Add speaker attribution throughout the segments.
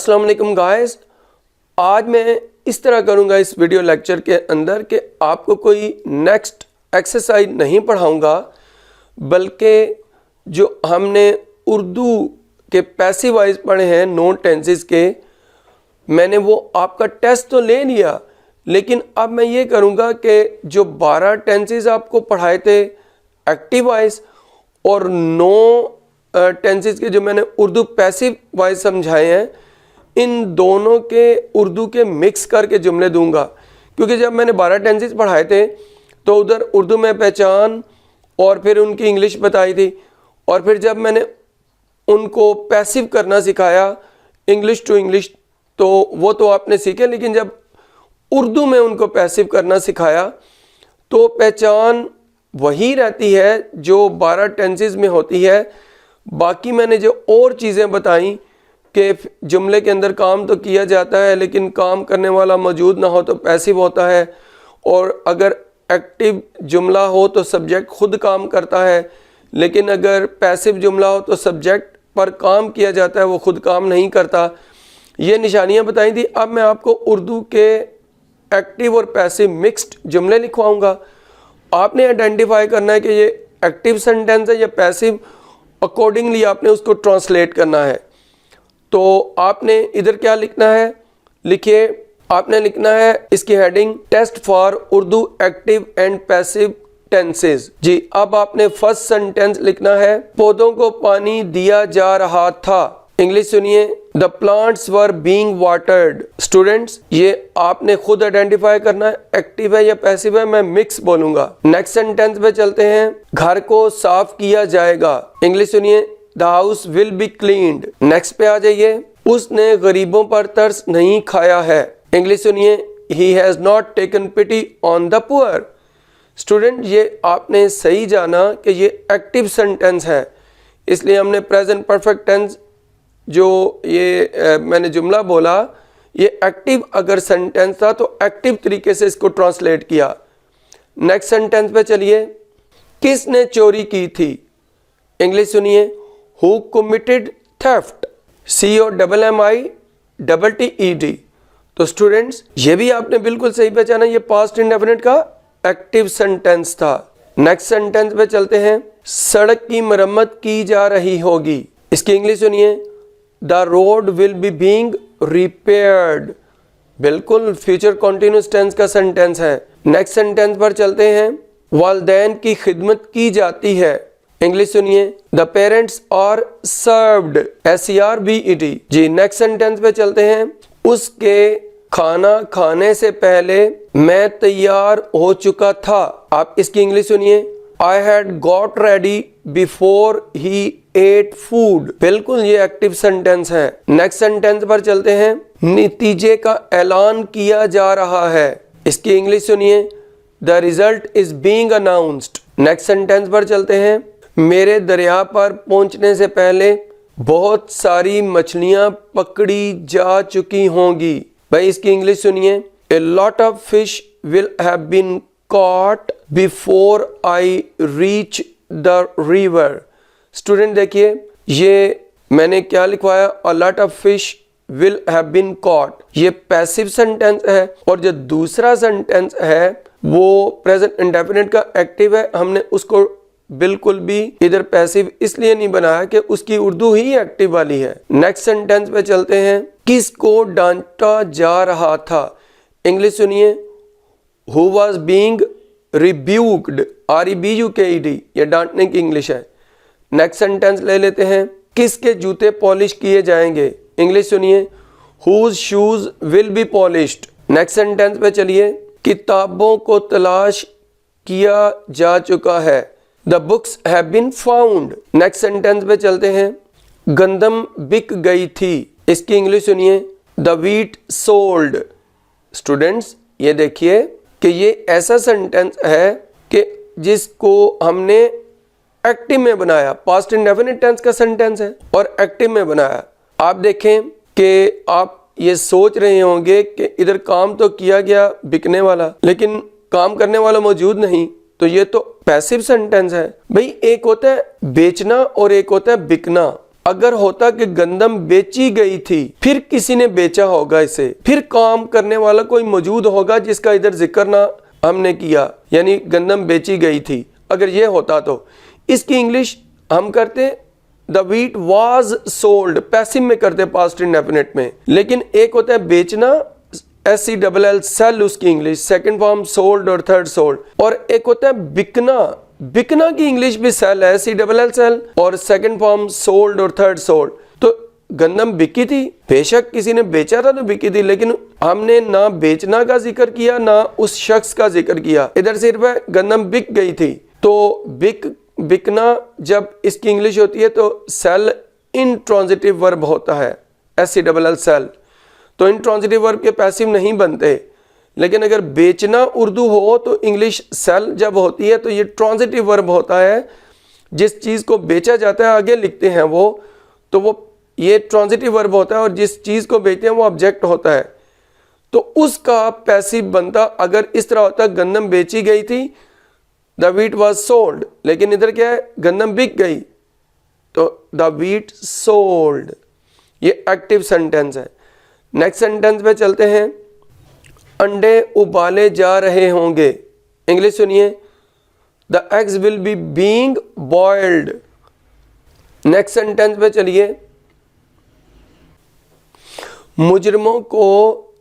Speaker 1: अस्सलाम वालेकुम गाइस। आज मैं इस तरह करूंगा इस वीडियो लेक्चर के अंदर कि आपको कोई नेक्स्ट एक्सरसाइज नहीं पढ़ाऊंगा, बल्कि जो हमने उर्दू के पैसिव वॉइस पढ़े हैं नॉन टेंसेस के, मैंने वो आपका टेस्ट तो ले लिया, लेकिन अब मैं ये करूंगा कि जो 12 टेंसेस आपको पढ़ाए थे एक्टिव वॉइस और 9 टेंसेस के जो मैंने उर्दू पैसिव वॉइस समझाए हैं, इन दोनों के उर्दू के मिक्स करके जुमले दूंगा। क्योंकि जब मैंने 12 टेंसेस पढ़ाए थे तो उधर उर्दू में पहचान और फिर उनकी इंग्लिश बताई थी, और फिर जब मैंने उनको पैसिव करना सिखाया इंग्लिश टू इंग्लिश, तो वो तो आपने सीखे, लेकिन जब उर्दू में उनको पैसिव करना सिखाया तो पहचान वही रहती है जो 12 टेंसेस में होती है। बाकी मैंने जो और चीज़ें बताई कि जुमले के अंदर काम तो किया जाता है, लेकिन काम करने वाला मौजूद ना हो तो पैसिव होता है, और अगर एक्टिव जुमला हो तो सब्जेक्ट खुद काम करता है, लेकिन अगर पैसिव जुमला हो तो सब्जेक्ट पर काम किया जाता है, वो खुद काम नहीं करता। ये निशानियां बताई थी। अब मैं आपको उर्दू के एक्टिव और पैसिव मिक्स्ड जुमले लिखवाऊंगा। आपने आइडेंटिफाई करना है कि ये एक्टिव सेंटेंस है या पैसिव, अकॉर्डिंगली आपने उसको ट्रांसलेट करना है। तो आपने इधर क्या लिखना है, लिखिए, आपने लिखना है इसकी heading test for Urdu active and passive tenses. जी, अब आपने फर्स्ट सेंटेंस लिखना है, पौधों को पानी दिया जा रहा था। इंग्लिश सुनिए, the plants were being watered. Students, ये आपने खुद आइडेंटिफाई करना है एक्टिव है या पैसिव है, मैं मिक्स बोलूंगा। नेक्स्ट सेंटेंस पे चलते हैं, घर को साफ किया जाएगा। इंग्लिश सुनिए, the house will be cleaned. Next पे आ जाइए, उसने गरीबों पर तरस नहीं खाया है। इंग्लिश सुनिए, he has not taken pity on the poor. Student, ये आपने सही जाना कि ये एक्टिव सेंटेंस है, इसलिए हमने प्रेजेंट परफेक्ट टेंस जो ये मैंने जुमला बोला, ये एक्टिव अगर सेंटेंस था तो एक्टिव तरीके से इसको ट्रांसलेट किया। नेक्स्ट सेंटेंस पे चलिए, किसने चोरी की थी। इंग्लिश सुनिए, हु कमिटेड थेफ्ट। COMMITTED। तो स्टूडेंट्स, ये भी आपने बिल्कुल सही पहचाना, ये पास्ट इंडेफिनिट का एक्टिव सेंटेंस था। नेक्स्ट सेंटेंस पे चलते हैं, सड़क की मरम्मत की जा रही होगी। इसकी इंग्लिश सुनिए, the road will be being repaired. बिल्कुल फ्यूचर कॉन्टिन्यूस टेंस का सेंटेंस है। नेक्स्ट सेंटेंस पर चलते हैं, वालिदैन की खिदमत की जाती है। इंग्लिश सुनिए, the parents are served. SERVED। जी, नेक्स्ट सेंटेंस पे चलते हैं, उसके खाना खाने से पहले मैं तैयार हो चुका था। आप इसकी इंग्लिश सुनिए, I had got ready before he ate food। बिल्कुल ये एक्टिव सेंटेंस है। नेक्स्ट सेंटेंस पर चलते हैं, नतीजे का ऐलान किया जा रहा है। इसकी इंग्लिश सुनिए, the result is being announced. Next sentence पर चलते हैं, मेरे दरिया पर पहुंचने से पहले बहुत सारी मछलियां पकड़ी जा चुकी होंगी। भाई इसकी इंग्लिश सुनिए, a lot of fish will have been caught before I reach the river। Student देखिए, ये मैंने क्या लिखवाया, a lot of fish will have been caught। ये पैसिव सेंटेंस है, और जो दूसरा सेंटेंस है वो प्रेजेंट इंडेफिनिट का एक्टिव है। हमने उसको बिल्कुल भी इधर पैसिव इसलिए नहीं बनाया कि उसकी उर्दू ही एक्टिव वाली है। नेक्स्ट सेंटेंस पे चलते हैं, किसको डांटा जा रहा था। इंग्लिश सुनिए, who was being rebuked. REBUKED, ये डांटने की इंग्लिश है। नेक्स्ट सेंटेंस ले लेते हैं, किसके जूते पॉलिश किए जाएंगे। इंग्लिश सुनिए, whose shoes will be polished. Next sentence पे चलिए, किताबों को तलाश किया जा चुका है। The books have been found. Next sentence पे चलते हैं, गंदम बिक गई थी। इसकी इंग्लिश सुनिए, द व्हीट सोल्ड। स्टूडेंट्स, ये देखिए कि ये ऐसा सेंटेंस है कि जिसको हमने एक्टिव में बनाया, पास्ट इंडेफिनिट टेंस का सेंटेंस है और एक्टिव में बनाया। आप देखें कि आप ये सोच रहे होंगे कि इधर काम तो किया गया बिकने वाला, लेकिन काम करने वाला मौजूद नहीं, तो ये तो पैसिव सेंटेंस है। भाई एक होता है बेचना और एक होता है बिकना। अगर होता कि गंदम बेची गई थी, फिर किसी ने बेचा होगा इसे, फिर काम करने वाला कोई मौजूद होगा जिसका इधर जिक्र ना हमने किया, यानी गंदम बेची गई थी, अगर ये होता तो इसकी इंग्लिश हम करते the wheat was sold, passive में करते पास्ट इंडेफिनिट में। लेकिन एक होता है बेचना, SELL सेल उसकी इंग्लिश, सेकंड फॉर्म सोल्ड और थर्ड सोल्ड, और एक होता है बिकना, बिकना की इंग्लिश भी सेल है, SELL सेल, और सेकंड फॉर्म सोल्ड और थर्ड सोल्ड। तो गंदम बिकी थी, बेशक किसी ने बेचा था तो बिकी थी, लेकिन हमने ना बेचना का जिक्र किया ना उस शख्स का जिक्र किया, इधर सिर्फ है गंदम बिक गई थी। तो बिकना जब इसकी इंग्लिश होती है तो सेल इंट्रांजिटिव वर्ब होता है, SELL सेल, तो इंट्रांजिटिव वर्ब के पैसिव नहीं बनते। लेकिन अगर बेचना उर्दू हो तो इंग्लिश सेल जब होती है तो ये ट्रांजिटिव वर्ब होता है, जिस चीज़ को बेचा जाता है आगे लिखते हैं वो, तो वो ये ट्रांजिटिव वर्ब होता है, और जिस चीज़ को बेचते हैं वो ऑब्जेक्ट होता है, तो उसका पैसिव बनता अगर इस तरह होता गंदम बेची गई थी, द वीट वॉज सोल्ड, लेकिन इधर क्या है गंदम बिक गई, तो द वीट सोल्ड, ये एक्टिव सेंटेंस है। नेक्स्ट सेंटेंस पे चलते हैं, अंडे उबाले जा रहे होंगे, इंग्लिश सुनिए, the eggs will be being boiled. Next sentence पे चलिए, मुजरिमों को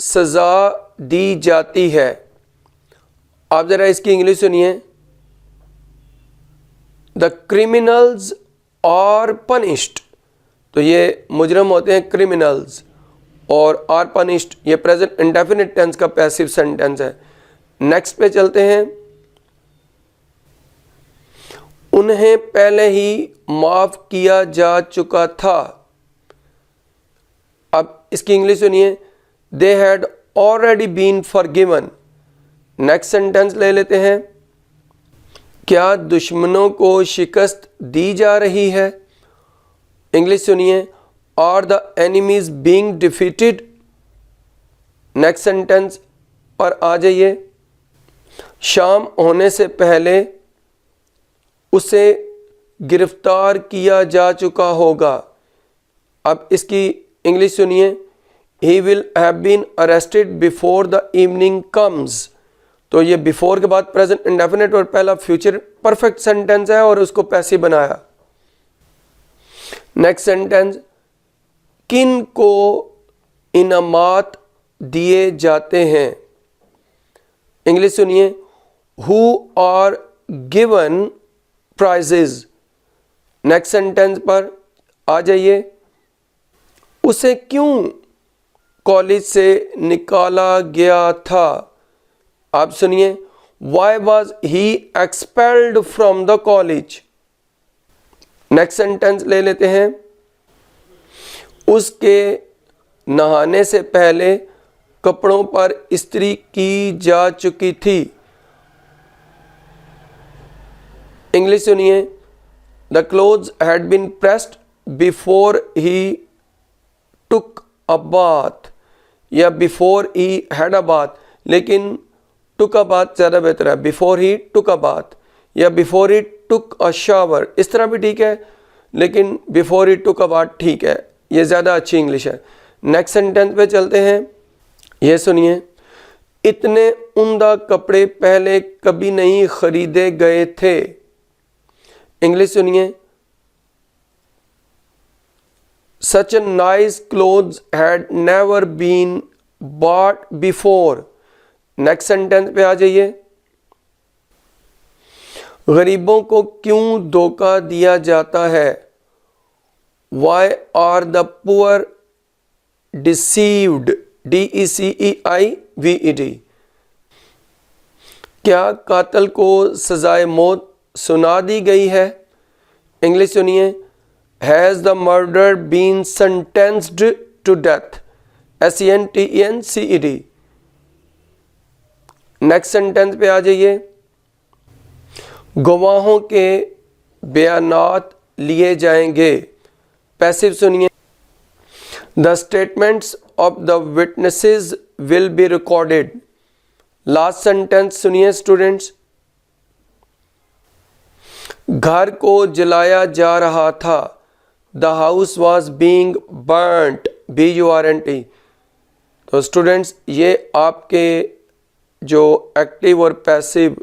Speaker 1: सजा दी जाती है, आप जरा इसकी इंग्लिश सुनिए, द क्रिमिनल्स आर पनिश्ड, तो ये मुजरिम होते हैं क्रिमिनल्स, और आर पनिश्ड ये प्रेजेंट इंडेफिनिट टेंस का पैसिव सेंटेंस है। नेक्स्ट पे चलते हैं, उन्हें पहले ही माफ किया जा चुका था, अब इसकी इंग्लिश सुनिए, they had already been forgiven. Next sentence ले लेते हैं, क्या दुश्मनों को शिकस्त दी जा रही है, इंग्लिश सुनिए, are the enemies being defeated. Next sentence पर आ जाइए, शाम होने से पहले उसे गिरफ्तार किया जा चुका होगा, अब इसकी इंग्लिश सुनिए, he will have been arrested before the evening comes, तो ये बिफोर के बाद प्रेजेंट इंडेफिनिट और पहला फ्यूचर परफेक्ट सेंटेंस है और उसको पैसिव बनाया। नेक्स्ट सेंटेंस, किन को इनामात दिए जाते हैं, इंग्लिश सुनिए, who are given prizes. Next sentence पर आ जाइए, उसे क्यों कॉलेज से निकाला गया था, आप सुनिए, why was he expelled from the college. Next sentence ले लेते हैं, उसके नहाने से पहले कपड़ों पर इस्त्री की जा चुकी थी, इंग्लिश सुनिए, the clothes had been pressed before he took a bath, या before he had a bath, लेकिन टुक अ बाथ ज़्यादा बेहतर है, before he took a bath या before he took a shower, इस तरह भी ठीक है, लेकिन before he took a bath ठीक है, ये ज़्यादा अच्छी इंग्लिश है। नेक्स्ट सेंटेंस पे चलते हैं, ये सुनिए, इतने उम्दा कपड़े पहले कभी नहीं खरीदे गए थे, इंग्लिश सुनिए, such a nice clothes had never been bought before। Next sentence पे आ जाइए, गरीबों को क्यों धोखा दिया जाता है, why are the poor deceived, DECEIVED। क्या कातिल को सजाए मौत सुना दी गई है, इंग्लिश सुनिए, has the murder been sentenced to death, SENTENCED। Next sentence पे आ जाइए, गवाहों के बयानात लिए जाएंगे, पैसिव सुनिए, the statements of the witnesses will be recorded. Last sentence सुनिए स्टूडेंट्स, घर को जलाया जा रहा था, the house was being burnt, BURNT। तो स्टूडेंट्स ये आपके जो एक्टिव और पैसिव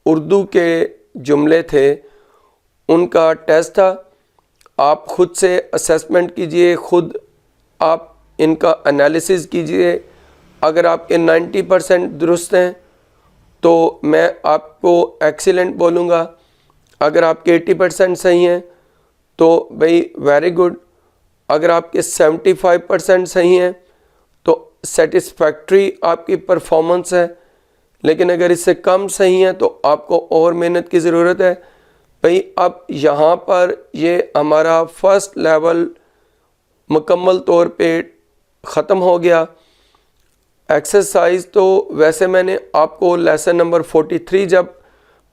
Speaker 1: उर्दू के जुमले थे उनका टेस्ट था। आप खुद से असेसमेंट कीजिए, खुद आप इनका एनालिसिस कीजिए। अगर आपके 90% दुरुस्त हैं तो मैं आपको एक्सीलेंट बोलूँगा। अगर आपके 80% सही हैं तो भाई वेरी गुड। अगर आपके 75% सही हैं तो सेटिस्फैक्ट्री आपकी परफॉर्मेंस है। लेकिन अगर इससे कम सही है तो आपको और मेहनत की ज़रूरत है। भाई अब यहाँ पर ये हमारा फर्स्ट लेवल मुकम्मल तौर पे ख़त्म हो गया। एक्सरसाइज तो वैसे मैंने आपको लेसन नंबर 43 जब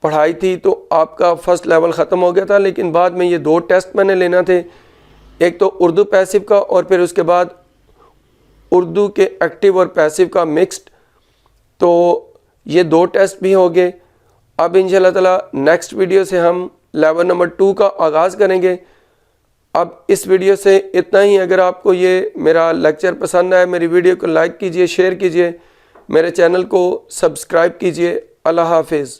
Speaker 1: पढ़ाई थी तो आपका फ़र्स्ट लेवल ख़त्म हो गया था, लेकिन बाद में ये 2 टेस्ट मैंने लेना थे, एक तो उर्दू पैसिव का और फिर उसके बाद उर्दू के एक्टिव और पैसिव का मिक्स्ड। तो ये 2 टेस्ट भी हो गए। अब इंशाल्लाह ताला नेक्स्ट वीडियो से हम लेवल नंबर 2 का आगाज़ करेंगे। अब इस वीडियो से इतना ही। अगर आपको ये मेरा लेक्चर पसंद आए, मेरी वीडियो को लाइक कीजिए, शेयर कीजिए, मेरे चैनल को सब्सक्राइब कीजिए। अल्लाह हाफिज़।